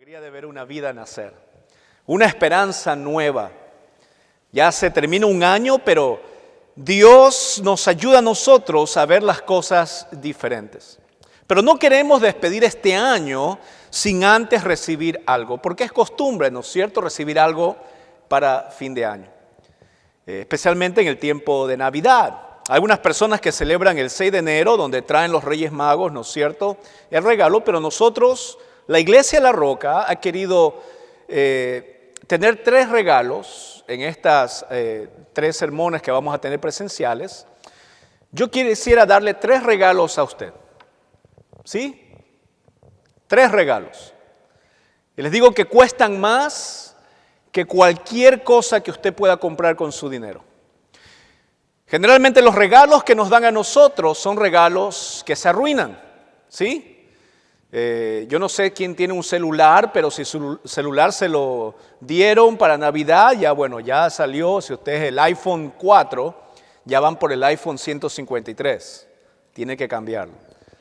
alegría de ver una vida nacer, una esperanza nueva. Ya se termina un año, pero Dios nos ayuda a nosotros a ver las cosas diferentes. Pero no queremos despedir este año sin antes recibir algo, porque es costumbre, ¿no es cierto?, recibir algo para fin de año, especialmente en el tiempo de Navidad. Algunas personas que celebran el 6 de enero, donde traen los Reyes Magos, ¿no es cierto?, el regalo, pero nosotros, la Iglesia de la Roca, ha querido tener 3 regalos en estas 3 sermones que vamos a tener presenciales. Yo quisiera darle 3 regalos a usted, ¿sí? 3 regalos. Y les digo que cuestan más que cualquier cosa que usted pueda comprar con su dinero. Generalmente los regalos que nos dan a nosotros son regalos que se arruinan, ¿sí? Yo no sé quién tiene un celular, pero si su celular se lo dieron para Navidad, ya bueno, ya salió. Si usted es el iPhone 4, ya van por el iPhone 153. Tiene que cambiarlo.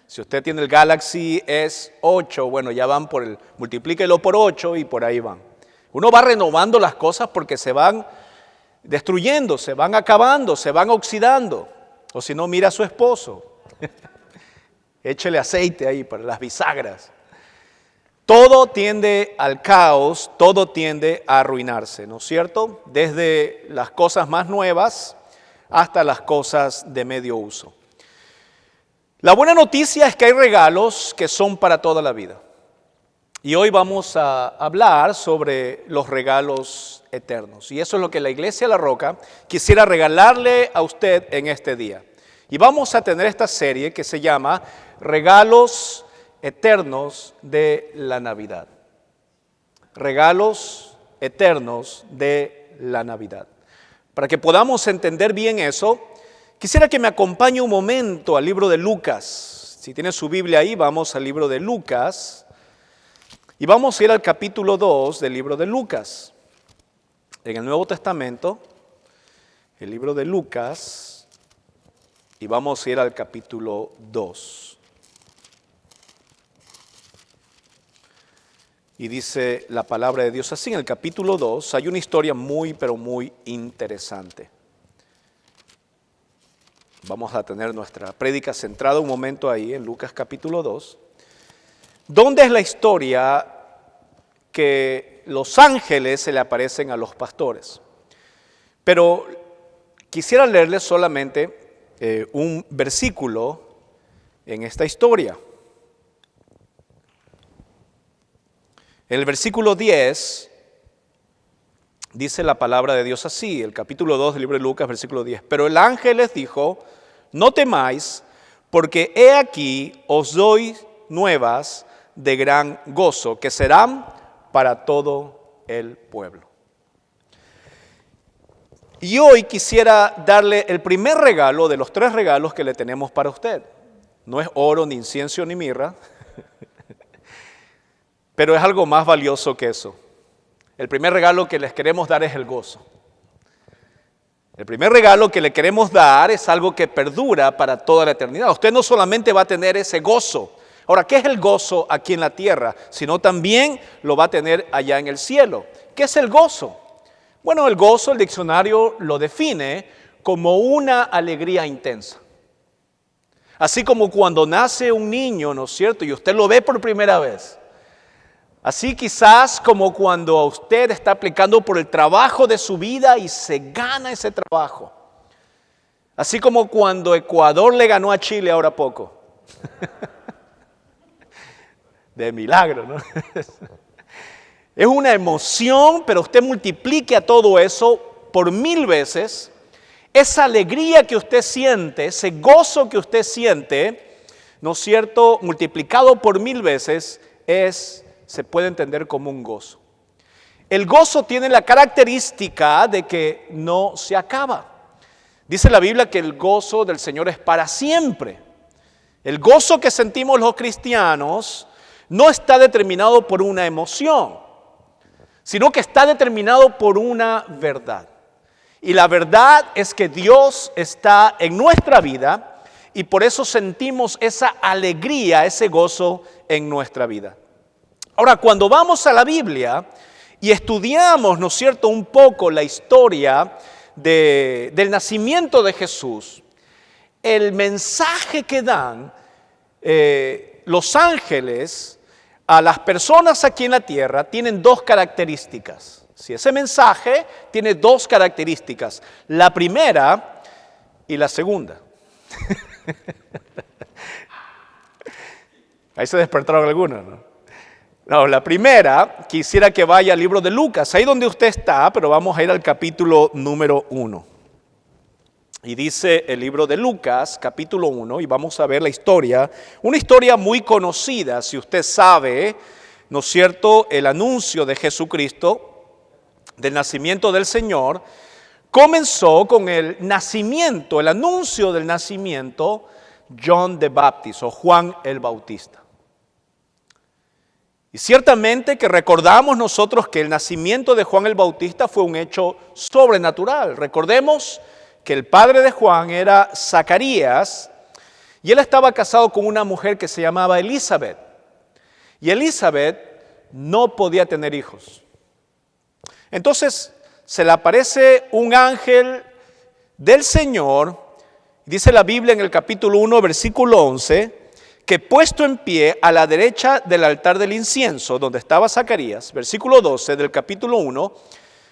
Si usted tiene el Galaxy S8, bueno, ya van por multiplíquelo por 8 y por ahí van. Uno va renovando las cosas porque se van destruyendo, se van acabando, se van oxidando. O si no, mira a su esposo. Échele aceite ahí para las bisagras. Todo tiende al caos, todo tiende a arruinarse, ¿no es cierto? Desde las cosas más nuevas hasta las cosas de medio uso. La buena noticia es que hay regalos que son para toda la vida. Y hoy vamos a hablar sobre los regalos eternos. Y eso es lo que la Iglesia de la Roca quisiera regalarle a usted en este día. Y vamos a tener esta serie que se llama Regalos Eternos de la Navidad. Regalos Eternos de la Navidad. Para que podamos entender bien eso, quisiera que me acompañe un momento al libro de Lucas. Si tiene su Biblia ahí, vamos al libro de Lucas. Y vamos a ir al capítulo 2 del libro de Lucas. En el Nuevo Testamento, el libro de Lucas. Y vamos a ir al capítulo 2. Y dice la palabra de Dios así: en el capítulo 2 hay una historia muy, pero muy interesante. Vamos a tener nuestra prédica centrada un momento ahí en Lucas capítulo 2, donde es la historia que los ángeles se le aparecen a los pastores. Pero quisiera leerles solamente un versículo en esta historia. En el versículo 10 dice la palabra de Dios así, el capítulo 2 del libro de Lucas, versículo 10. Pero el ángel les dijo: no temáis, porque he aquí os doy nuevas de gran gozo, que serán para todo el pueblo. Y hoy quisiera darle el primer regalo de los 3 regalos que le tenemos para usted. No es oro, ni incienso, ni mirra, pero es algo más valioso que eso. El primer regalo que les queremos dar es el gozo. El primer regalo que le queremos dar es algo que perdura para toda la eternidad. Usted no solamente va a tener ese gozo. Ahora, ¿qué es el gozo aquí en la tierra? Sino también lo va a tener allá en el cielo. ¿Qué es el gozo? Bueno, el gozo, el diccionario lo define como una alegría intensa. Así como cuando nace un niño, ¿no es cierto?, y usted lo ve por primera vez. Así quizás como cuando usted está aplicando por el trabajo de su vida y se gana ese trabajo. Así como cuando Ecuador le ganó a Chile ahora poco. De milagro, ¿no? Es una emoción, pero usted multiplique a todo eso por 1000 veces. Esa alegría que usted siente, ese gozo que usted siente, ¿no es cierto?, multiplicado por 1000 veces, se puede entender como un gozo. El gozo tiene la característica de que no se acaba. Dice la Biblia que el gozo del Señor es para siempre. El gozo que sentimos los cristianos no está determinado por una emoción, sino que está determinado por una verdad. Y la verdad es que Dios está en nuestra vida y por eso sentimos esa alegría, ese gozo en nuestra vida. Ahora, cuando vamos a la Biblia y estudiamos, ¿no es cierto?, un poco la historia del nacimiento de Jesús, el mensaje que dan los ángeles a las personas aquí en la tierra tienen dos características. Si ese mensaje tiene dos características, la primera y la segunda. Ahí se despertaron algunos, ¿no? No, la primera, quisiera que vaya al libro de Lucas, ahí donde usted está, pero vamos a ir al capítulo número 1. Y dice el libro de Lucas, capítulo 1, y vamos a ver la historia, una historia muy conocida, si usted sabe, ¿no es cierto?, el anuncio de Jesucristo, del nacimiento del Señor, comenzó con el nacimiento, el anuncio del nacimiento, John the Baptist, o Juan el Bautista. Y ciertamente que recordamos nosotros que el nacimiento de Juan el Bautista fue un hecho sobrenatural. Recordemos que el padre de Juan era Zacarías y él estaba casado con una mujer que se llamaba Elizabeth. Y Elizabeth no podía tener hijos. Entonces se le aparece un ángel del Señor, dice la Biblia en el capítulo 1, versículo 11, que puesto en pie a la derecha del altar del incienso, donde estaba Zacarías, versículo 12 del capítulo 1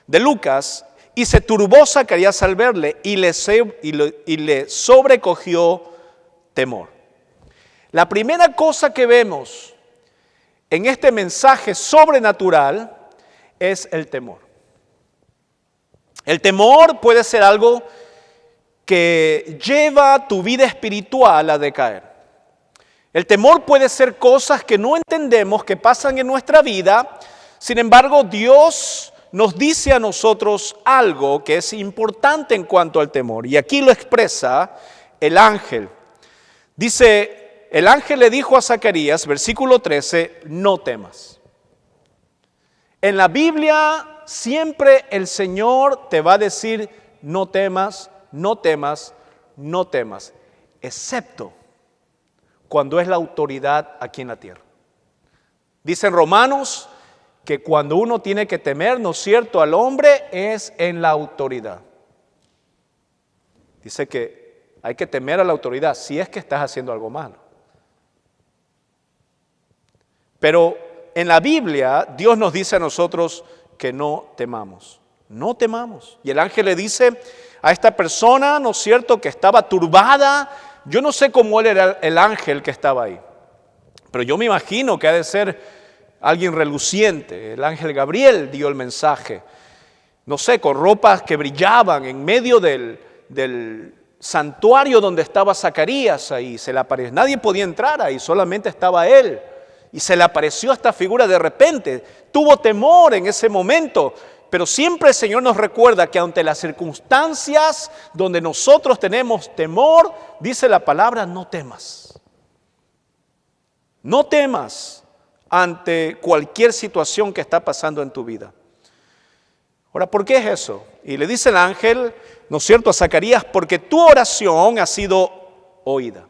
de Lucas, y se turbó Zacarías al verle y le sobrecogió temor. La primera cosa que vemos en este mensaje sobrenatural es el temor. El temor puede ser algo que lleva tu vida espiritual a decaer. El temor puede ser cosas que no entendemos que pasan en nuestra vida. Sin embargo, Dios nos dice a nosotros algo que es importante en cuanto al temor. Y aquí lo expresa el ángel. Dice, el ángel le dijo a Zacarías, versículo 13, no temas. En la Biblia siempre el Señor te va a decir, no temas, no temas, no temas, excepto cuando es la autoridad aquí en la tierra. Dicen Romanos que cuando uno tiene que temer, ¿no es cierto?, al hombre es en la autoridad. Dice que hay que temer a la autoridad si es que estás haciendo algo malo. Pero en la Biblia Dios nos dice a nosotros que no temamos, no temamos. Y el ángel le dice a esta persona, ¿no es cierto?, que estaba turbada. Yo no sé cómo él era el ángel que estaba ahí, pero yo me imagino que ha de ser alguien reluciente. El ángel Gabriel dio el mensaje, no sé, con ropas que brillaban en medio del santuario donde estaba Zacarías ahí. Se le apareció, nadie podía entrar ahí, solamente estaba él. Y se le apareció esta figura de repente. Tuvo temor en ese momento. Pero siempre el Señor nos recuerda que ante las circunstancias donde nosotros tenemos temor, dice la palabra, no temas. No temas ante cualquier situación que está pasando en tu vida. Ahora, ¿por qué es eso? Y le dice el ángel, ¿no es cierto?, a Zacarías, porque tu oración ha sido oída.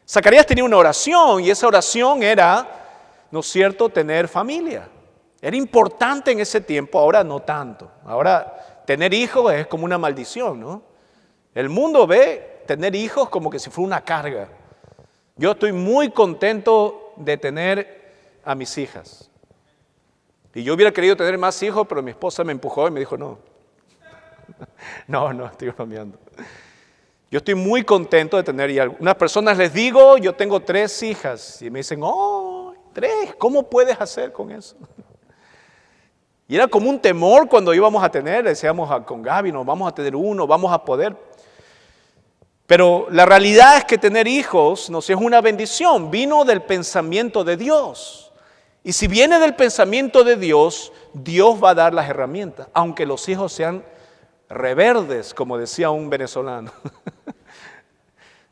Zacarías tenía una oración y esa oración era, ¿no es cierto?, tener familia. Era importante en ese tiempo, ahora no tanto. Ahora tener hijos es como una maldición, ¿no? El mundo ve tener hijos como que si fuera una carga. Yo estoy muy contento de tener a mis hijas. Y yo hubiera querido tener más hijos, pero mi esposa me empujó y me dijo no. No, estoy bromeando. Yo estoy muy contento de tener, y a algunas personas les digo, yo tengo 3 hijas. Y me dicen, 3, ¿cómo puedes hacer con eso? Y era como un temor cuando íbamos a tener, decíamos con Gaby, no vamos a tener uno, vamos a poder. Pero la realidad es que tener hijos no es una bendición, vino del pensamiento de Dios. Y si viene del pensamiento de Dios, Dios va a dar las herramientas, aunque los hijos sean reverdes, como decía un venezolano.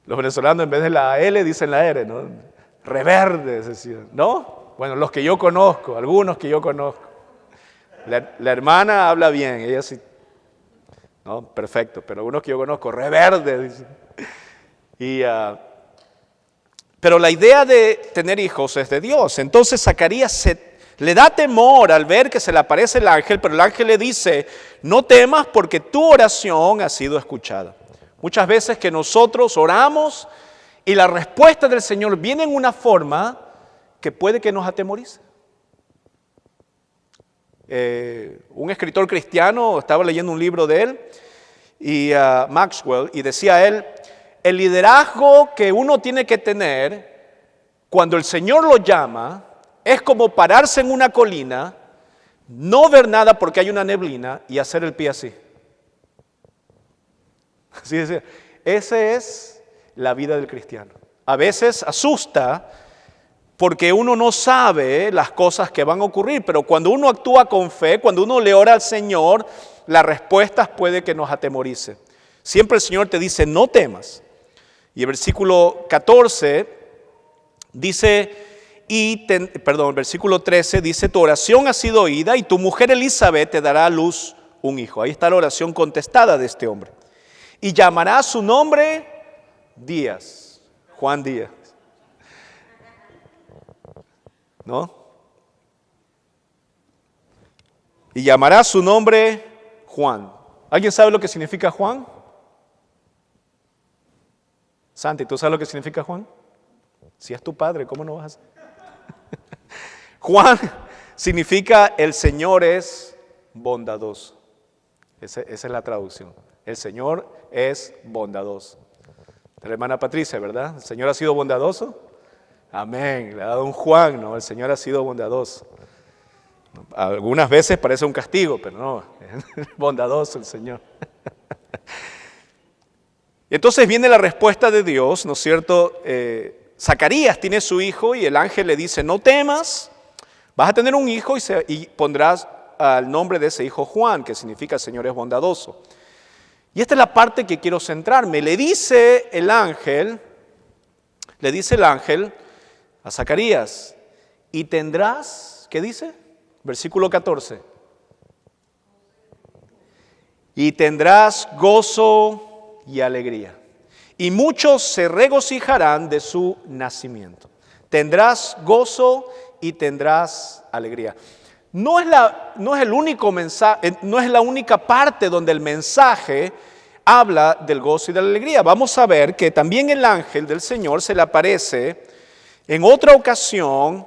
Los venezolanos en vez de la L dicen la R, ¿no? Reverdes, decían, ¿no? Bueno, los que yo conozco, algunos que yo conozco. La hermana habla bien, ella sí, no, perfecto, pero algunos que yo conozco, reverde, dicen. Pero la idea de tener hijos es de Dios. Entonces Zacarías Le da temor al ver que se le aparece el ángel, pero el ángel le dice, no temas porque tu oración ha sido escuchada. Muchas veces que nosotros oramos y la respuesta del Señor viene en una forma que puede que nos atemorice. Un escritor cristiano, estaba leyendo un libro de él, Maxwell, y decía él, el liderazgo que uno tiene que tener cuando el Señor lo llama es como pararse en una colina, no ver nada porque hay una neblina y hacer el pie así. Así decía. Esa es la vida del cristiano. A veces asusta porque uno no sabe las cosas que van a ocurrir, pero cuando uno actúa con fe, cuando uno le ora al Señor, las respuestas puede que nos atemorice. Siempre el Señor te dice, no temas. Y el versículo 14 dice, versículo 13 dice, tu oración ha sido oída y tu mujer Elizabeth te dará a luz un hijo. Ahí está la oración contestada de este hombre. Y llamará su nombre Díaz, Juan Díaz. ¿No? Y llamará su nombre Juan. ¿Alguien sabe lo que significa Juan? Santi, ¿tú sabes lo que significa Juan? Si es tu padre, ¿cómo no vas a saber? Juan significa el Señor es bondadoso. Esa es la traducción. El Señor es bondadoso. De la hermana Patricia, ¿verdad? ¿El Señor ha sido bondadoso? Amén. Le ha dado un Juan, ¿no? El Señor ha sido bondadoso. Algunas veces parece un castigo, pero no, es bondadoso el Señor. Y entonces viene la respuesta de Dios, ¿no es cierto? Zacarías tiene su hijo y el ángel le dice, no temas, vas a tener un hijo y pondrás al nombre de ese hijo Juan, que significa el Señor es bondadoso. Y esta es la parte que quiero centrarme. Le dice el ángel a Zacarías, y tendrás, ¿qué dice? Versículo 14. Y tendrás gozo y alegría. Y muchos se regocijarán de su nacimiento. Tendrás gozo y tendrás alegría. No es el único mensaje, no es la única parte donde el mensaje habla del gozo y de la alegría. Vamos a ver que también el ángel del Señor se le aparece en otra ocasión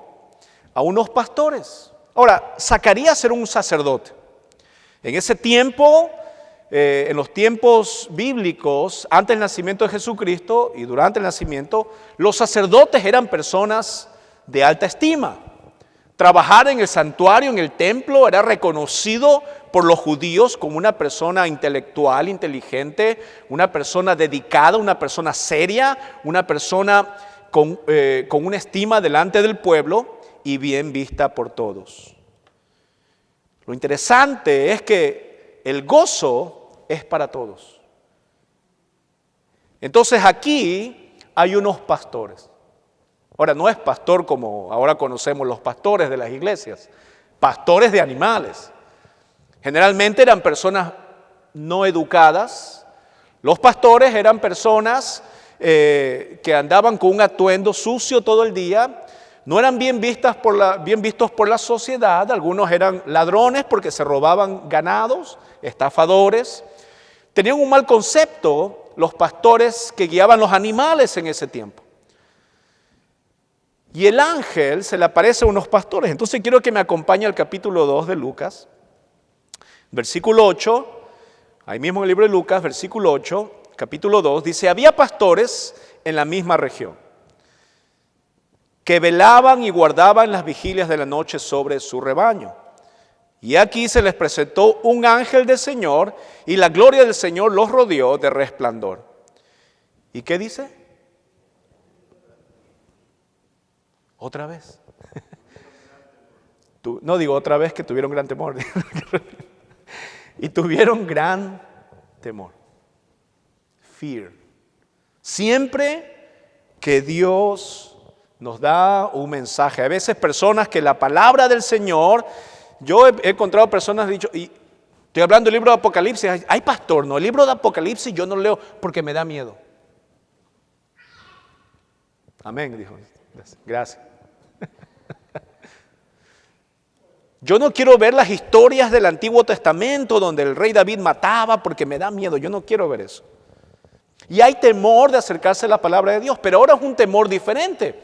a unos pastores. Ahora, Zacarías era un sacerdote. En ese tiempo, en los tiempos bíblicos, antes del nacimiento de Jesucristo y durante el nacimiento, los sacerdotes eran personas de alta estima. Trabajar en el santuario, en el templo, era reconocido por los judíos como una persona intelectual, inteligente, una persona dedicada, una persona seria, una persona con una estima delante del pueblo y bien vista por todos. Lo interesante es que el gozo es para todos. Entonces aquí hay unos pastores. Ahora, no es pastor como ahora conocemos los pastores de las iglesias, pastores de animales. Generalmente eran personas no educadas. Los pastores eran personas que andaban con un atuendo sucio todo el día, no eran bien vistos por la sociedad. Algunos eran ladrones porque se robaban ganados, estafadores. Tenían un mal concepto los pastores que guiaban los animales en ese tiempo. Y el ángel se le aparece a unos pastores. Entonces quiero que me acompañe al capítulo 2 de Lucas, versículo 8, ahí mismo en el libro de Lucas, versículo 8, capítulo 2, dice, había pastores en la misma región, que velaban y guardaban las vigilias de la noche sobre su rebaño. Y aquí se les presentó un ángel del Señor, y la gloria del Señor los rodeó de resplandor. ¿Y qué dice? ¿Otra vez? No digo otra vez que tuvieron gran temor. Y tuvieron gran temor. Fear. Siempre que Dios nos da un mensaje, a veces personas que la palabra del Señor, yo he encontrado personas que han dicho, y estoy hablando del libro de Apocalipsis, ay pastor, no, el libro de Apocalipsis yo no lo leo porque me da miedo. Amén, dijo. Gracias. Yo no quiero ver las historias del Antiguo Testamento donde el rey David mataba porque me da miedo. Yo no quiero ver eso. Y hay temor de acercarse a la palabra de Dios, pero ahora es un temor diferente.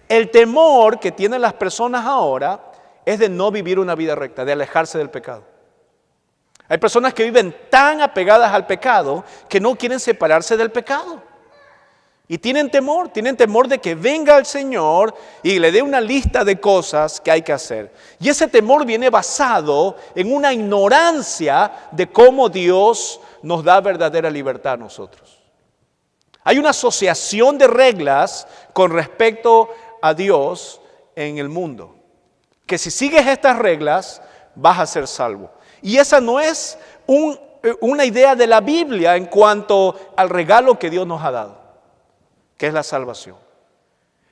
El temor que tienen las personas ahora es de no vivir una vida recta, de alejarse del pecado. Hay personas que viven tan apegadas al pecado que no quieren separarse del pecado. Y tienen temor de que venga el Señor y le dé una lista de cosas que hay que hacer. Y ese temor viene basado en una ignorancia de cómo Dios nos da verdadera libertad a nosotros. Hay una asociación de reglas con respecto a Dios en el mundo. Que si sigues estas reglas, vas a ser salvo. Y esa no es una idea de la Biblia en cuanto al regalo que Dios nos ha dado, que es la salvación.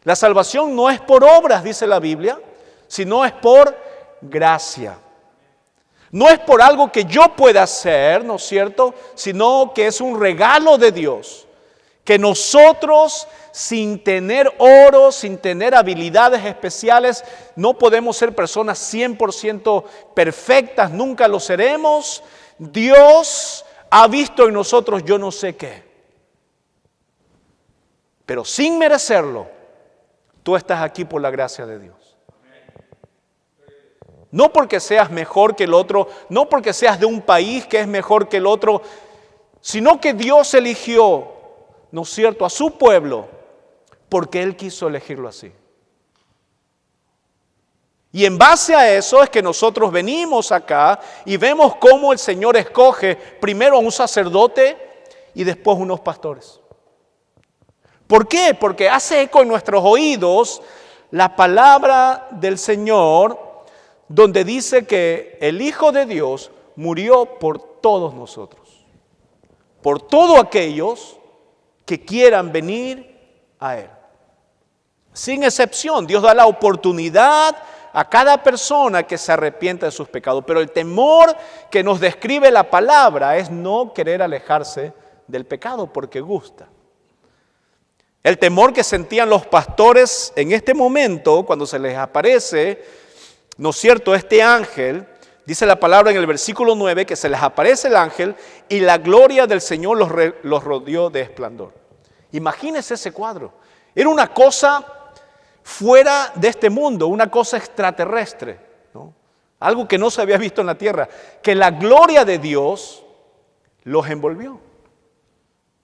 La salvación no es por obras, dice la Biblia, sino es por gracia. No es por algo que yo pueda hacer, ¿no es cierto?, sino que es un regalo de Dios. Que nosotros, sin tener oro, sin tener habilidades especiales, no podemos ser personas 100% perfectas, nunca lo seremos. Dios ha visto en nosotros yo no sé qué. Pero sin merecerlo, tú estás aquí por la gracia de Dios. No porque seas mejor que el otro, no porque seas de un país que es mejor que el otro, sino que Dios eligió, ¿no es cierto?, a su pueblo, porque Él quiso elegirlo así. Y en base a eso es que nosotros venimos acá y vemos cómo el Señor escoge primero a un sacerdote y después unos pastores. ¿Por qué? Porque hace eco en nuestros oídos la palabra del Señor, donde dice que el Hijo de Dios murió por todos nosotros, por todos aquellos que quieran venir a Él. Sin excepción, Dios da la oportunidad a cada persona que se arrepienta de sus pecados. Pero el temor que nos describe la palabra es no querer alejarse del pecado porque gusta. El temor que sentían los pastores en este momento, cuando se les aparece, ¿no es cierto?, este ángel, dice la palabra en el versículo 9, que se les aparece el ángel y la gloria del Señor los rodeó de esplendor. Imagínense ese cuadro. Era una cosa fuera de este mundo, una cosa extraterrestre, ¿no? Algo que no se había visto en la tierra, que la gloria de Dios los envolvió.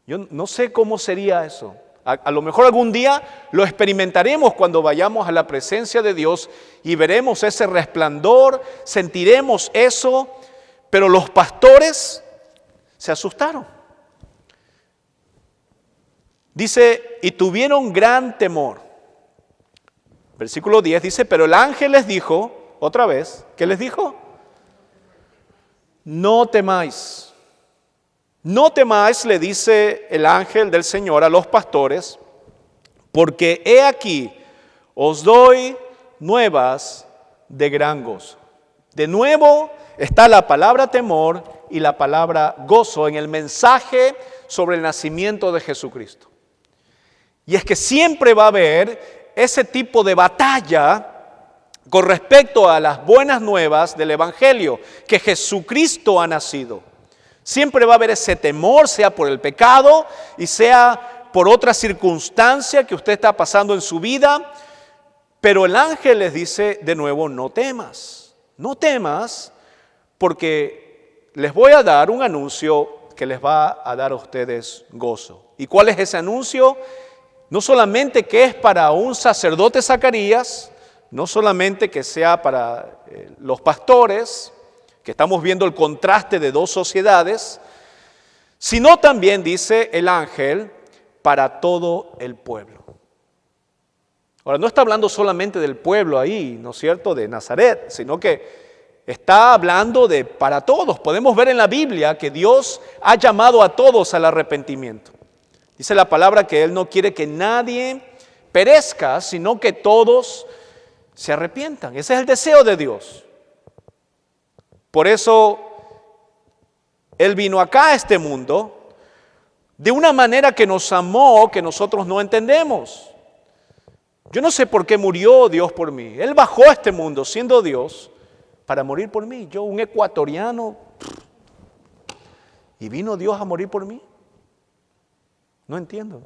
Yo no sé cómo sería eso. A lo mejor algún día lo experimentaremos cuando vayamos a la presencia de Dios y veremos ese resplandor, sentiremos eso, pero los pastores se asustaron. Dice, y tuvieron gran temor. Versículo 10 dice, pero el ángel les dijo, otra vez, ¿qué les dijo? No temáis. No temáis, le dice el ángel del Señor a los pastores, porque he aquí, os doy nuevas de gran gozo. De nuevo está la palabra temor y la palabra gozo en el mensaje sobre el nacimiento de Jesucristo. Y es que siempre va a haber ese tipo de batalla con respecto a las buenas nuevas del Evangelio, que Jesucristo ha nacido. Siempre va a haber ese temor, sea por el pecado y sea por otra circunstancia que usted está pasando en su vida. Pero el ángel les dice de nuevo, no temas porque les voy a dar un anuncio que les va a dar a ustedes gozo. ¿Y cuál es ese anuncio? No solamente que es para un sacerdote Zacarías, no solamente que sea para los pastores, que estamos viendo el contraste de dos sociedades, sino también, dice el ángel, para todo el pueblo. Ahora, no está hablando solamente del pueblo ahí, ¿no es cierto?, de Nazaret, sino que está hablando de para todos. Podemos ver en la Biblia que Dios ha llamado a todos al arrepentimiento. Dice la palabra que Él no quiere que nadie perezca, sino que todos se arrepientan. Ese es el deseo de Dios. Por eso Él vino acá a este mundo de una manera que nos amó, que nosotros no entendemos. Yo no sé por qué murió Dios por mí. Él bajó a este mundo siendo Dios para morir por mí. Yo, un ecuatoriano, ¿y vino Dios a morir por mí? No entiendo.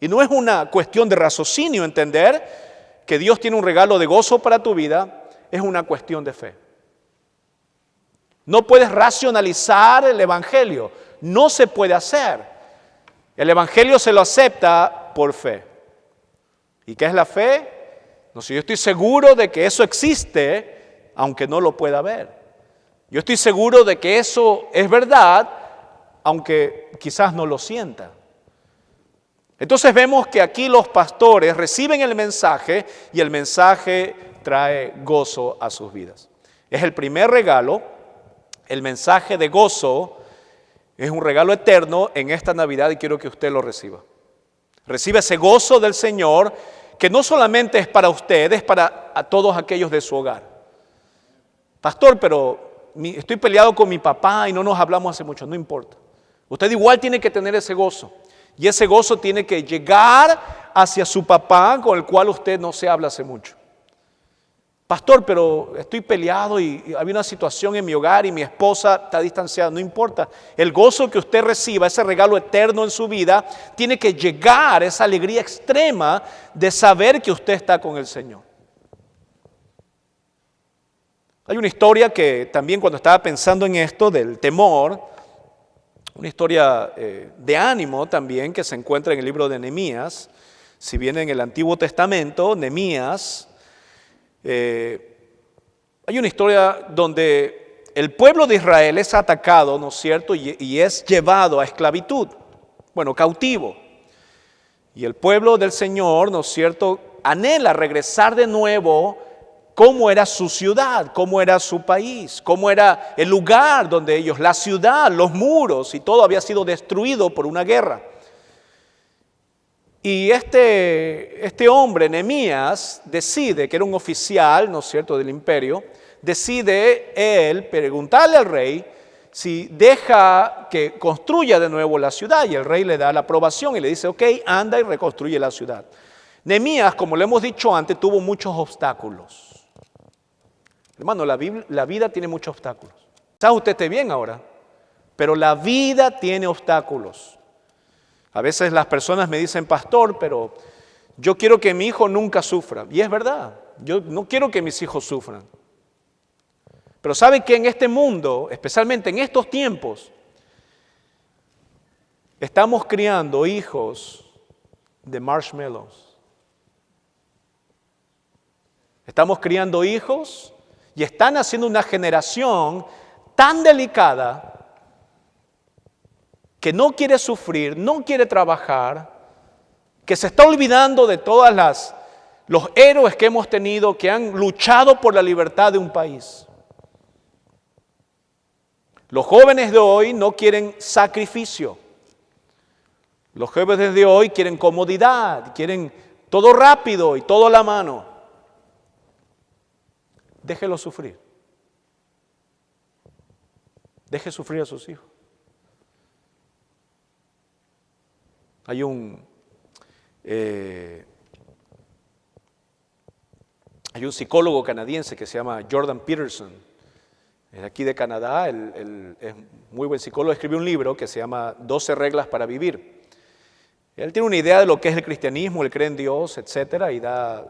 Y no es una cuestión de raciocinio entender que Dios tiene un regalo de gozo para tu vida, es una cuestión de fe. No puedes racionalizar el Evangelio, no se puede hacer. El Evangelio se lo acepta por fe. ¿Y qué es la fe? No sé, yo estoy seguro de que eso existe, aunque no lo pueda ver. Yo estoy seguro de que eso es verdad, aunque quizás no lo sienta. Entonces vemos que aquí los pastores reciben el mensaje y el mensaje trae gozo a sus vidas. Es el primer regalo, el mensaje de gozo es un regalo eterno en esta Navidad y quiero que usted lo reciba. Recibe ese gozo del Señor que no solamente es para usted, es para a todos aquellos de su hogar. Pastor, pero estoy peleado con mi papá y no nos hablamos hace mucho, no importa. Usted igual tiene que tener ese gozo. Y ese gozo tiene que llegar hacia su papá con el cual usted no se habla hace mucho. Pastor, pero estoy peleado y había una situación en mi hogar y mi esposa está distanciada. No importa. El gozo que usted reciba, ese regalo eterno en su vida, tiene que llegar, esa alegría extrema de saber que usted está con el Señor. Hay una historia que también cuando estaba pensando en esto del temor, una historia de ánimo también que se encuentra en el libro de Nehemías. Si bien en el Antiguo Testamento, Nehemías, hay una historia donde el pueblo de Israel es atacado, ¿no es cierto? Y es llevado a esclavitud, bueno, cautivo. Y el pueblo del Señor, ¿no es cierto?, anhela regresar de nuevo cómo era su ciudad, cómo era su país, cómo era el lugar donde ellos, la ciudad, los muros y todo había sido destruido por una guerra. Y este hombre, Nehemías, decide, que era un oficial, ¿no es cierto?, del imperio, decide él preguntarle al rey si deja que construya de nuevo la ciudad, y el rey le da la aprobación y le dice, ok, anda y reconstruye la ciudad. Nehemías, como le hemos dicho antes, tuvo muchos obstáculos. Hermano, la vida tiene muchos obstáculos. Quizás usted esté bien ahora, pero la vida tiene obstáculos. A veces las personas me dicen, pastor, pero yo quiero que mi hijo nunca sufra. Y es verdad, yo no quiero que mis hijos sufran. Pero ¿sabe que en este mundo, especialmente en estos tiempos, estamos criando hijos de marshmallows? Estamos criando hijos y están haciendo una generación tan delicada que no quiere sufrir, no quiere trabajar, que se está olvidando de todos los héroes que hemos tenido, que han luchado por la libertad de un país. Los jóvenes de hoy no quieren sacrificio. Los jóvenes de hoy quieren comodidad, quieren todo rápido y todo a la mano. Déjelo sufrir. Deje sufrir a sus hijos. Hay un psicólogo canadiense que se llama Jordan Peterson, es aquí de Canadá, él es muy buen psicólogo, escribió un libro que se llama 12 reglas para vivir. Él tiene una idea de lo que es el cristianismo, él cree en Dios, etcétera, y da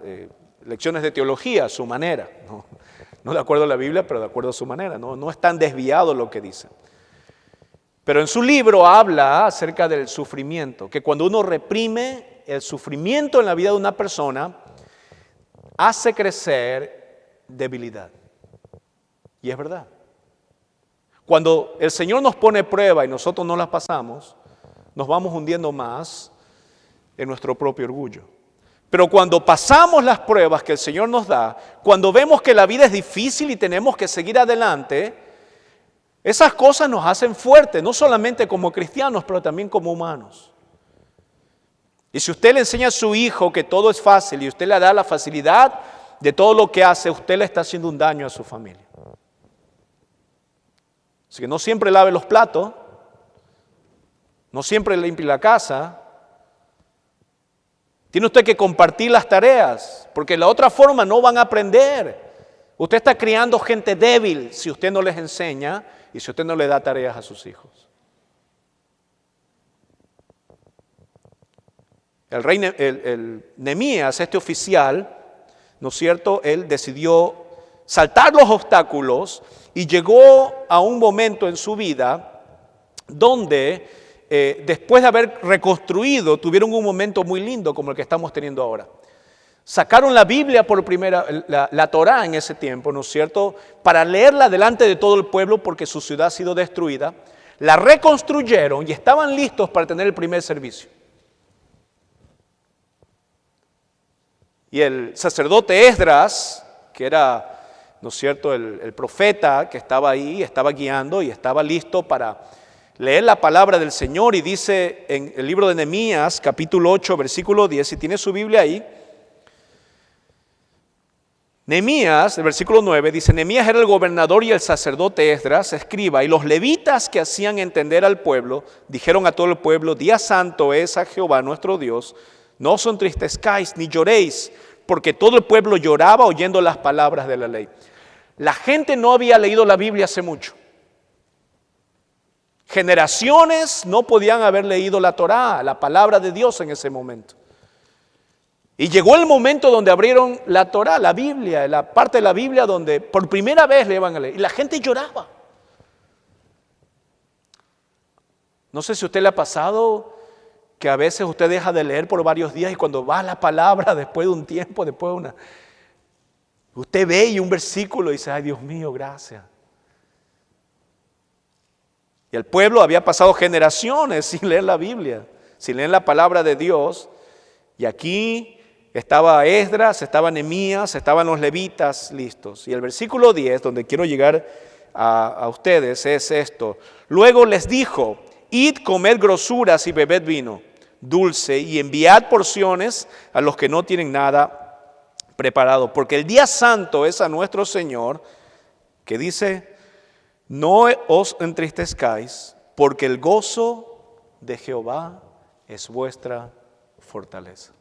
lecciones de teología a su manera, no de acuerdo a la Biblia, pero de acuerdo a su manera, no es tan desviado lo que dice. Pero en su libro habla acerca del sufrimiento, que cuando uno reprime el sufrimiento en la vida de una persona, hace crecer debilidad. Y es verdad. Cuando el Señor nos pone prueba y nosotros no las pasamos, nos vamos hundiendo más en nuestro propio orgullo. Pero cuando pasamos las pruebas que el Señor nos da, cuando vemos que la vida es difícil y tenemos que seguir adelante, esas cosas nos hacen fuertes, no solamente como cristianos, pero también como humanos. Y si usted le enseña a su hijo que todo es fácil y usted le da la facilidad de todo lo que hace, usted le está haciendo un daño a su familia. Así que no siempre lave los platos, no siempre limpie la casa. Tiene usted que compartir las tareas, porque de la otra forma no van a aprender. Usted está criando gente débil si usted no les enseña y si usted no le da tareas a sus hijos. El rey Nehemías, este oficial, ¿no es cierto? Él decidió saltar los obstáculos y llegó a un momento en su vida donde después de haber reconstruido, tuvieron un momento muy lindo como el que estamos teniendo ahora. Sacaron la Biblia por primera, la Torá en ese tiempo, ¿no es cierto?, para leerla delante de todo el pueblo porque su ciudad ha sido destruida. La reconstruyeron y estaban listos para tener el primer servicio. Y el sacerdote Esdras, que era, ¿no es cierto?, el profeta que estaba ahí, estaba guiando y estaba listo para leer la palabra del Señor. Y dice en el libro de Nehemías, capítulo 8, versículo 10, si tiene su Biblia ahí, Nehemías, el versículo 9, dice: Nehemías era el gobernador y el sacerdote Esdras, escriba, y los levitas que hacían entender al pueblo, dijeron a todo el pueblo: día santo es a Jehová nuestro Dios, no os entristezcáis ni lloréis, porque todo el pueblo lloraba oyendo las palabras de la ley. La gente no había leído la Biblia hace mucho. Generaciones no podían haber leído la Torá, la palabra de Dios en ese momento. Y llegó el momento donde abrieron la Torá, la Biblia, la parte de la Biblia donde por primera vez le iban a leer. Y la gente lloraba. No sé si a usted le ha pasado que a veces usted deja de leer por varios días y cuando va la palabra después de un tiempo, usted ve y un versículo y dice: ay, Dios mío, gracias. Y el pueblo había pasado generaciones sin leer la Biblia, sin leer la palabra de Dios. Y aquí estaba Esdras, estaba Nehemías, estaban los levitas listos. Y el versículo 10, donde quiero llegar a ustedes, es esto: luego les dijo: id, comed grosuras y bebed vino dulce y enviad porciones a los que no tienen nada preparado, porque el día santo es a nuestro Señor, que dice: no os entristezcáis, porque el gozo de Jehová es vuestra fortaleza.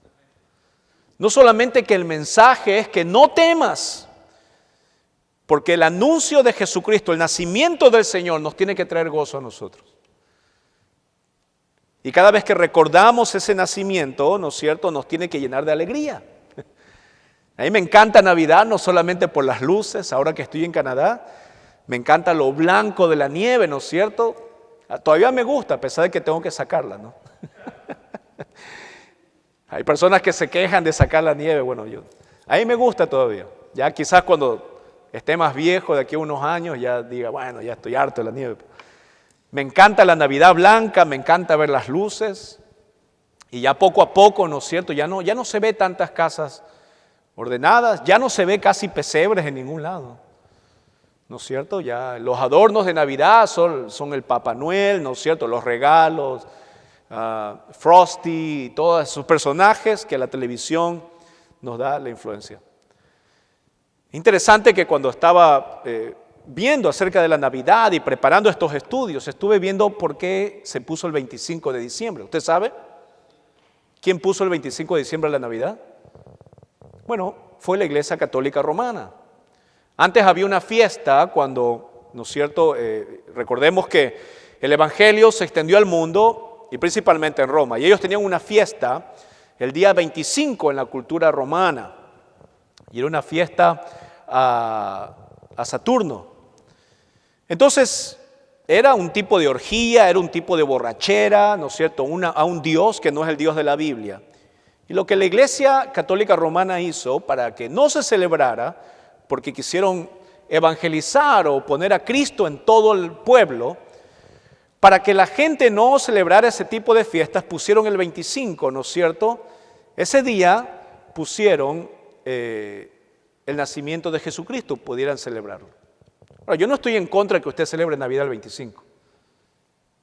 No solamente que el mensaje es que no temas, porque el anuncio de Jesucristo, el nacimiento del Señor, nos tiene que traer gozo a nosotros. Y cada vez que recordamos ese nacimiento, ¿no es cierto?, nos tiene que llenar de alegría. A mí me encanta Navidad, no solamente por las luces, ahora que estoy en Canadá, me encanta lo blanco de la nieve, ¿no es cierto? Todavía me gusta, a pesar de que tengo que sacarla, ¿no? Hay personas que se quejan de sacar la nieve, a mí me gusta todavía. Ya quizás cuando esté más viejo, de aquí a unos años, ya diga: bueno, ya estoy harto de la nieve. Me encanta la Navidad blanca, me encanta ver las luces. Y ya poco a poco, ¿no es cierto?, ya no se ve tantas casas ordenadas, ya no se ve casi pesebres en ningún lado, ¿no es cierto? Ya los adornos de Navidad son el Papá Noel, ¿no es cierto?, los regalos, Frosty, y todos esos personajes que la televisión nos da la influencia. Interesante que cuando estaba viendo acerca de la Navidad y preparando estos estudios, estuve viendo por qué se puso el 25 de diciembre. ¿Usted sabe quién puso el 25 de diciembre la Navidad? Bueno, fue la Iglesia Católica Romana. Antes había una fiesta cuando, ¿no es cierto?, recordemos que el Evangelio se extendió al mundo y principalmente en Roma. Y ellos tenían una fiesta el día 25 en la cultura romana. Y era una fiesta a Saturno. Entonces, era un tipo de orgía, era un tipo de borrachera, ¿no es cierto?, a un Dios que no es el Dios de la Biblia. Y lo que la Iglesia Católica Romana hizo para que no se celebrara, porque quisieron evangelizar o poner a Cristo en todo el pueblo, para que la gente no celebrara ese tipo de fiestas, pusieron el 25, ¿no es cierto? Ese día pusieron el nacimiento de Jesucristo, pudieran celebrarlo. Ahora, yo no estoy en contra de que usted celebre Navidad el 25.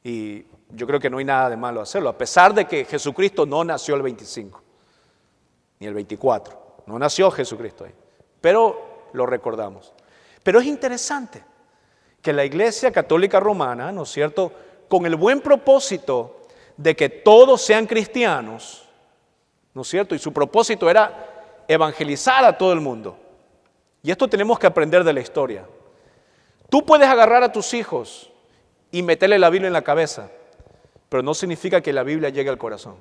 Y yo creo que no hay nada de malo hacerlo, a pesar de que Jesucristo no nació el 25, ni el 24. No nació Jesucristo ahí, pero lo recordamos. Pero es interesante que la Iglesia Católica Romana, ¿no es cierto?, con el buen propósito de que todos sean cristianos, ¿no es cierto?, y su propósito era evangelizar a todo el mundo. Y esto tenemos que aprender de la historia. Tú puedes agarrar a tus hijos y meterle la Biblia en la cabeza, pero no significa que la Biblia llegue al corazón.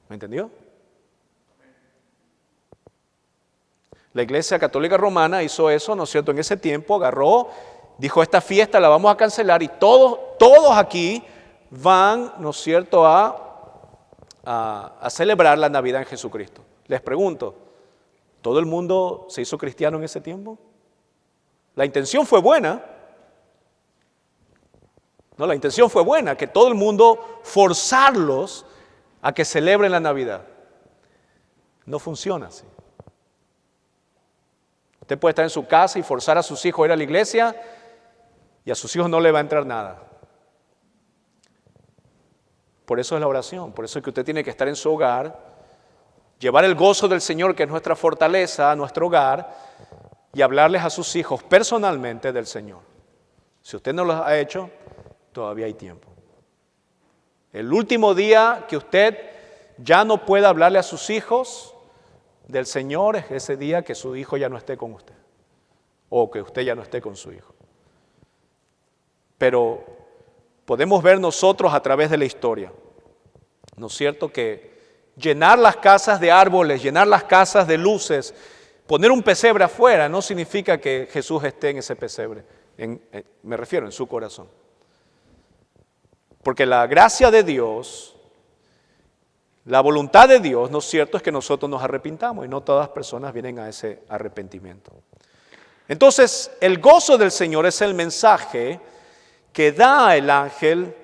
¿Me entendió? La Iglesia Católica Romana hizo eso, ¿no es cierto? En ese tiempo agarró, dijo, esta fiesta la vamos a cancelar y todos aquí van, ¿no es cierto?, a celebrar la Navidad en Jesucristo. Les pregunto, ¿todo el mundo se hizo cristiano en ese tiempo? La intención fue buena. No, la intención fue buena, que todo el mundo forzarlos a que celebren la Navidad. No funciona así. Usted puede estar en su casa y forzar a sus hijos a ir a la iglesia y a sus hijos no le va a entrar nada. Por eso es la oración, por eso es que usted tiene que estar en su hogar, llevar el gozo del Señor, que es nuestra fortaleza, a nuestro hogar y hablarles a sus hijos personalmente del Señor. Si usted no lo ha hecho, todavía hay tiempo. El último día que usted ya no pueda hablarle a sus hijos del Señor es ese día que su hijo ya no esté con usted o que usted ya no esté con su hijo. Pero podemos ver nosotros a través de la historia, ¿no es cierto?, que llenar las casas de árboles, llenar las casas de luces, poner un pesebre afuera no significa que Jesús esté en ese pesebre, me refiero en su corazón. Porque la gracia de Dios, la voluntad de Dios, ¿no es cierto?, es que nosotros nos arrepintamos y no todas las personas vienen a ese arrepentimiento. Entonces, el gozo del Señor es el mensaje que da el ángel,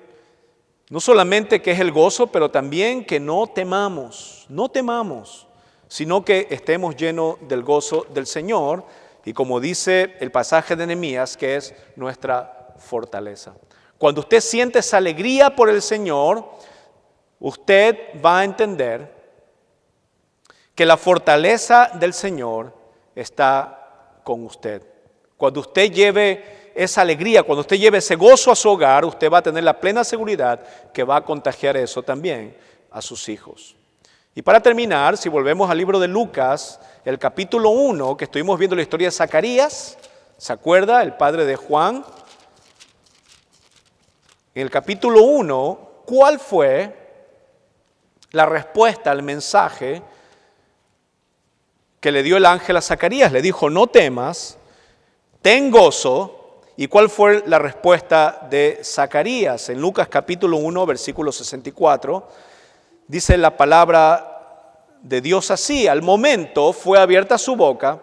no solamente que es el gozo, pero también que no temamos, sino que estemos llenos del gozo del Señor y como dice el pasaje de Nehemías, que es nuestra fortaleza. Cuando usted siente esa alegría por el Señor, usted va a entender que la fortaleza del Señor está con usted. Cuando usted lleve esa alegría, cuando usted lleve ese gozo a su hogar, usted va a tener la plena seguridad que va a contagiar eso también a sus hijos. Y para terminar, si volvemos al libro de Lucas, el capítulo 1, que estuvimos viendo la historia de Zacarías, ¿se acuerda? El padre de Juan. En el capítulo 1, ¿cuál fue la respuesta al mensaje que le dio el ángel a Zacarías? Le dijo, no temas, ten gozo. ¿Y cuál fue la respuesta de Zacarías? En Lucas capítulo 1, versículo 64, dice la palabra de Dios así: al momento fue abierta su boca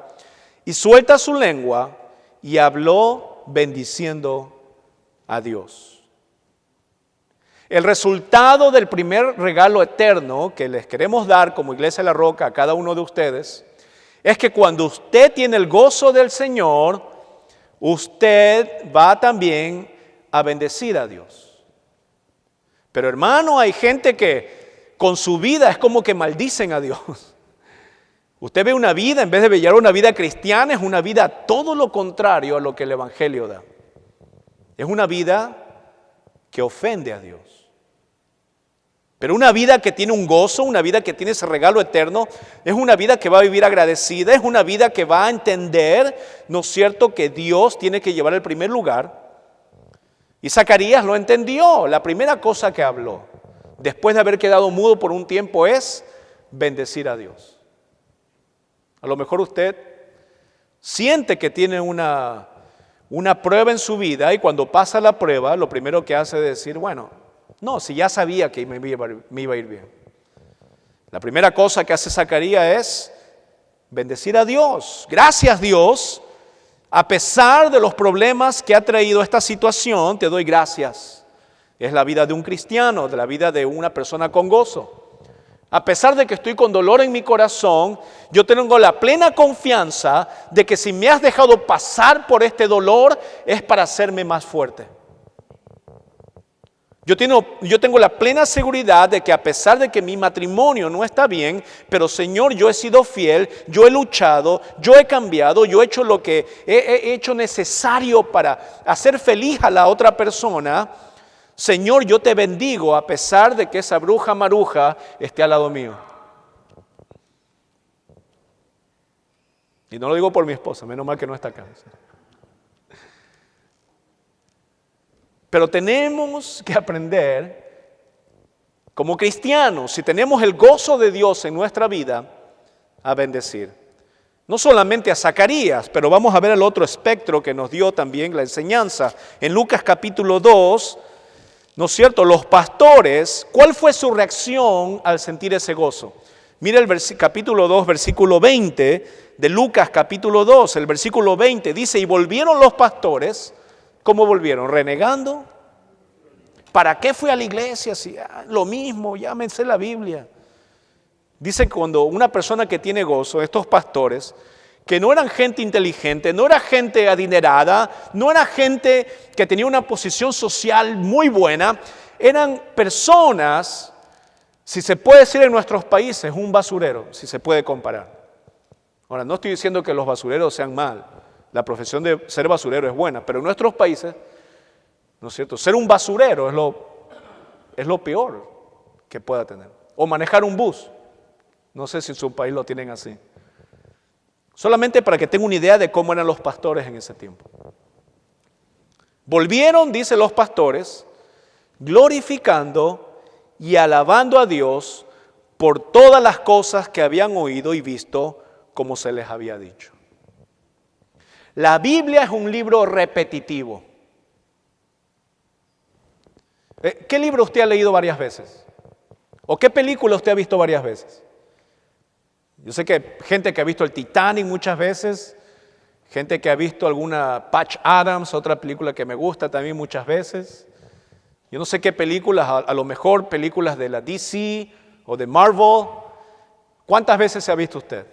y suelta su lengua y habló bendiciendo a Dios. El resultado del primer regalo eterno que les queremos dar como Iglesia de la Roca a cada uno de ustedes es que cuando usted tiene el gozo del Señor, usted va también a bendecir a Dios. Pero hermano, hay gente que con su vida es como que maldicen a Dios. Usted ve una vida, en vez de llevar una vida cristiana, es una vida todo lo contrario a lo que el Evangelio da. Es una vida que ofende a Dios. Pero una vida que tiene un gozo, una vida que tiene ese regalo eterno, es una vida que va a vivir agradecida, es una vida que va a entender, ¿no es cierto?, que Dios tiene que llevar el primer lugar. Y Zacarías lo entendió. La primera cosa que habló, después de haber quedado mudo por un tiempo, es bendecir a Dios. A lo mejor usted siente que tiene una prueba en su vida y cuando pasa la prueba, lo primero que hace es decir, bueno, no, si ya sabía que me iba a ir bien. La primera cosa que hace Zacarías es bendecir a Dios. Gracias, Dios, a pesar de los problemas que ha traído esta situación, te doy gracias. Es la vida de un cristiano, de la vida de una persona con gozo. A pesar de que estoy con dolor en mi corazón, yo tengo la plena confianza de que si me has dejado pasar por este dolor es para hacerme más fuerte. Yo tengo la plena seguridad de que a pesar de que mi matrimonio no está bien, pero Señor, yo he sido fiel, yo he luchado, yo he cambiado, yo he hecho lo que he hecho necesario para hacer feliz a la otra persona. Señor, yo te bendigo a pesar de que esa bruja maruja esté al lado mío. Y no lo digo por mi esposa, menos mal que no está acá. Pero tenemos que aprender, como cristianos, si tenemos el gozo de Dios en nuestra vida, a bendecir. No solamente a Zacarías, pero vamos a ver el otro espectro que nos dio también la enseñanza. En Lucas capítulo 2, ¿no es cierto? Los pastores, ¿cuál fue su reacción al sentir ese gozo? Mira el capítulo 2, versículo 20 de Lucas capítulo 2, el versículo 20 dice, y volvieron los pastores, ¿cómo volvieron? ¿Renegando? ¿Para qué fui a la iglesia? Si lo mismo, ya me sé la Biblia. Dice cuando una persona que tiene gozo, estos pastores, que no eran gente inteligente, no era gente adinerada, no era gente que tenía una posición social muy buena, eran personas, si se puede decir en nuestros países, un basurero, si se puede comparar. Ahora, no estoy diciendo que los basureros sean mal, la profesión de ser basurero es buena, pero en nuestros países, ¿no es cierto? Ser un basurero es lo peor que pueda tener. O manejar un bus, no sé si en su país lo tienen así. Solamente para que tenga una idea de cómo eran los pastores en ese tiempo. Volvieron, dice los pastores, glorificando y alabando a Dios por todas las cosas que habían oído y visto como se les había dicho. La Biblia es un libro repetitivo. ¿Qué libro usted ha leído varias veces? ¿O qué película usted ha visto varias veces? Yo sé que hay gente que ha visto el Titanic muchas veces, gente que ha visto alguna Patch Adams, otra película que me gusta también muchas veces. Yo no sé qué películas, a lo mejor películas de la DC o de Marvel. ¿Cuántas veces se ha visto usted?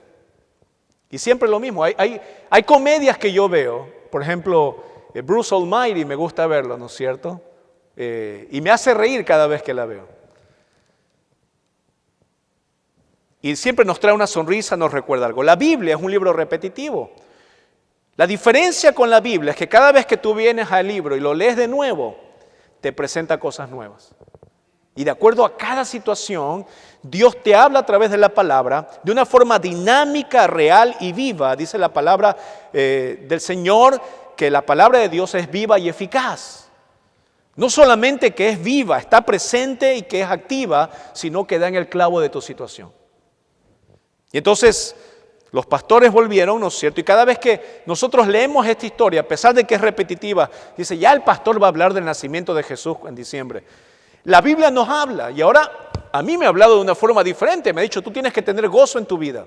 Y siempre lo mismo, hay comedias que yo veo, por ejemplo, Bruce Almighty, me gusta verlo, ¿no es cierto? Y me hace reír cada vez que la veo. Y siempre nos trae una sonrisa, nos recuerda algo. La Biblia es un libro repetitivo. La diferencia con la Biblia es que cada vez que tú vienes al libro y lo lees de nuevo, te presenta cosas nuevas. Y de acuerdo a cada situación, Dios te habla a través de la palabra de una forma dinámica, real y viva. Dice la palabra del Señor que la palabra de Dios es viva y eficaz. No solamente que es viva, está presente y que es activa, sino que da en el clavo de tu situación. Y entonces los pastores volvieron, ¿no es cierto? Y cada vez que nosotros leemos esta historia, a pesar de que es repetitiva, dice, ya el pastor va a hablar del nacimiento de Jesús en diciembre. La Biblia nos habla y ahora a mí me ha hablado de una forma diferente. Me ha dicho, tú tienes que tener gozo en tu vida.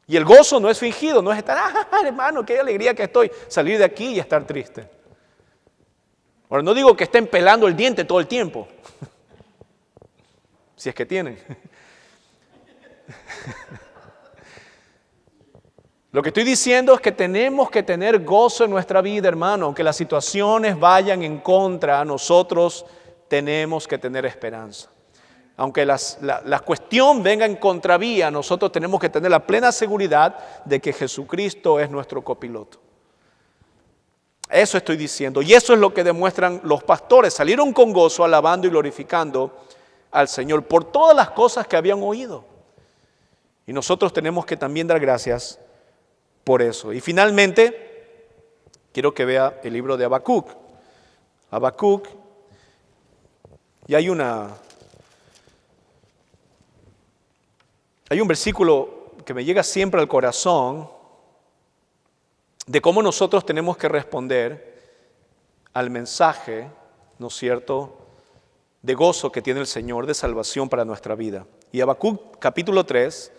Y el gozo no es fingido, no es estar, hermano, qué alegría que estoy, salir de aquí y estar triste. Ahora, no digo que estén pelando el diente todo el tiempo, si es que tienen. Lo que estoy diciendo es que tenemos que tener gozo en nuestra vida, hermano. Aunque las situaciones vayan en contra, nosotros tenemos que tener esperanza. Aunque la cuestión venga en contravía, nosotros tenemos que tener la plena seguridad de que Jesucristo es nuestro copiloto. Eso estoy diciendo. Y eso es lo que demuestran los pastores. Salieron con gozo, alabando y glorificando al Señor por todas las cosas que habían oído. Y nosotros tenemos que también dar gracias por eso. Y finalmente, quiero que vea el libro de Habacuc. Habacuc, y hay un versículo que me llega siempre al corazón de cómo nosotros tenemos que responder al mensaje, ¿no es cierto?, de gozo que tiene el Señor, de salvación para nuestra vida. Y Habacuc capítulo 3,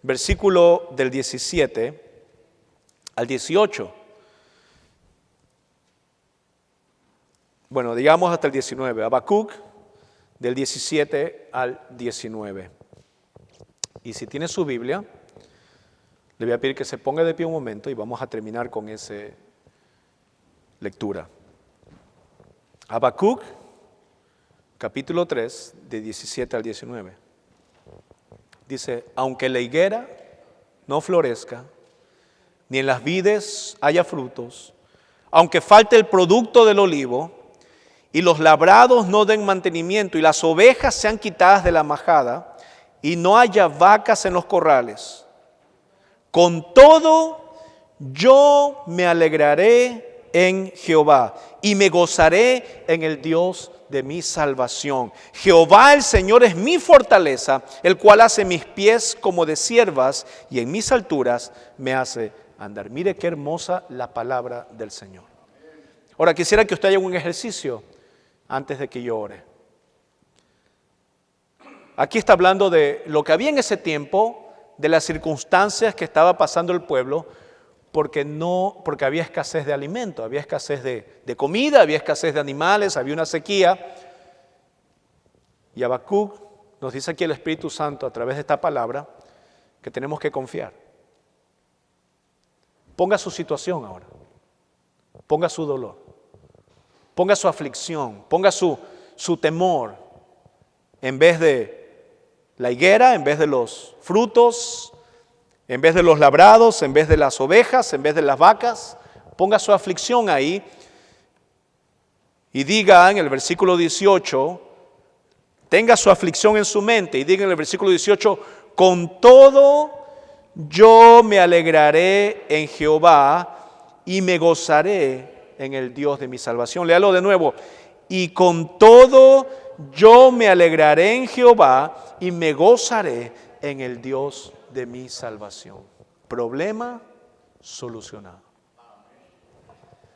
versículo del 17 al 18. Bueno, digamos hasta el 19. Habacuc del 17 al 19. Y si tiene su Biblia, le voy a pedir que se ponga de pie un momento y vamos a terminar con esa lectura. Habacuc, capítulo 3, de 17 al 19. Dice, aunque la higuera no florezca, ni en las vides haya frutos, aunque falte el producto del olivo, y los labrados no den mantenimiento, y las ovejas sean quitadas de la majada, y no haya vacas en los corrales, Con todo, yo me alegraré en Jehová y me gozaré en el Dios de mi salvación. Jehová el Señor es mi fortaleza, el cual hace mis pies como de ciervas y en mis alturas me hace andar. Mire qué hermosa la palabra del Señor. Ahora quisiera que usted haga un ejercicio antes de que yo ore. Aquí está hablando de lo que había en ese tiempo, de las circunstancias que estaba pasando el pueblo, porque había escasez de alimento, había escasez de comida, había escasez de animales, había una sequía. Y Habacuc nos dice aquí el Espíritu Santo a través de esta palabra que tenemos que confiar. Ponga su situación ahora, ponga su dolor, ponga su aflicción, ponga su temor, en vez de la higuera, en vez de los frutos, en vez de los labrados, en vez de las ovejas, en vez de las vacas. Ponga su aflicción ahí y diga en el versículo 18, tenga su aflicción en su mente y diga en el versículo 18, con todo yo me alegraré en Jehová y me gozaré en el Dios de mi salvación. Léalo de nuevo. Y con todo yo me alegraré en Jehová y me gozaré en el Dios de mi salvación. Problema solucionado.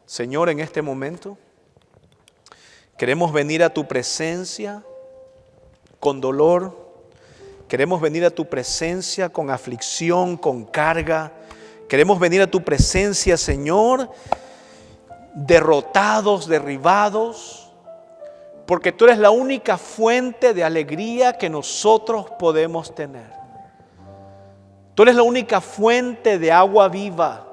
Señor, en este momento queremos venir a tu presencia con dolor. Queremos venir a tu presencia con aflicción, con carga. Queremos venir a tu presencia, Señor, derrotados, derribados, porque tú eres la única fuente de alegría que nosotros podemos tener. Tú eres la única fuente de agua viva.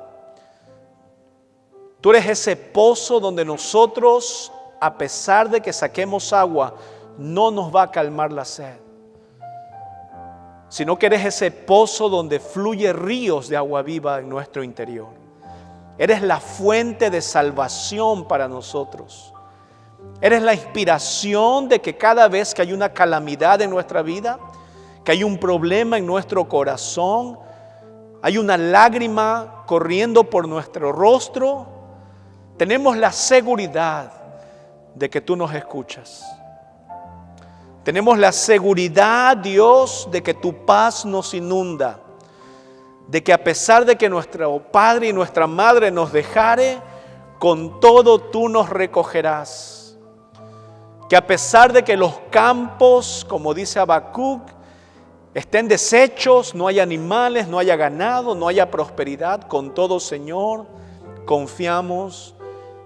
Tú eres ese pozo donde nosotros, a pesar de que saquemos agua, no nos va a calmar la sed, sino que eres ese pozo donde fluye ríos de agua viva en nuestro interior. Eres la fuente de salvación para nosotros. Eres la inspiración de que cada vez que hay una calamidad en nuestra vida, que hay un problema en nuestro corazón, hay una lágrima corriendo por nuestro rostro, tenemos la seguridad de que tú nos escuchas. Tenemos la seguridad, Dios, de que tu paz nos inunda, de que a pesar de que nuestro padre y nuestra madre nos dejare, con todo tú nos recogerás. Que a pesar de que los campos, como dice Habacuc, estén deshechos, no haya animales, no haya ganado, no haya prosperidad, con todo, Señor, confiamos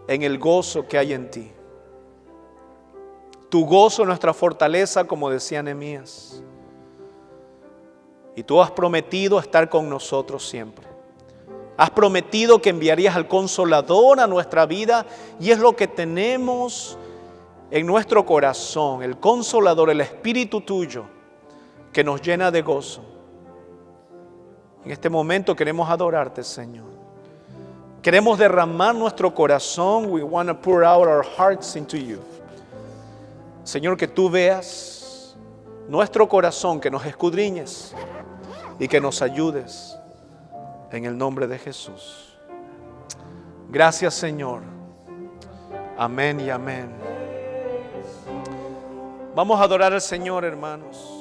en el gozo que hay en ti. Tu gozo es nuestra fortaleza, como decía Nehemías. Y tú has prometido estar con nosotros siempre. Has prometido que enviarías al Consolador a nuestra vida, y es lo que tenemos en nuestro corazón, el Consolador, el Espíritu tuyo, que nos llena de gozo. En este momento queremos adorarte, Señor. Queremos derramar nuestro corazón. We want to pour out our hearts into you. Señor, que tú veas nuestro corazón, que nos escudriñes y que nos ayudes en el nombre de Jesús. Gracias, Señor. Amén y amén. Vamos a adorar al Señor, hermanos.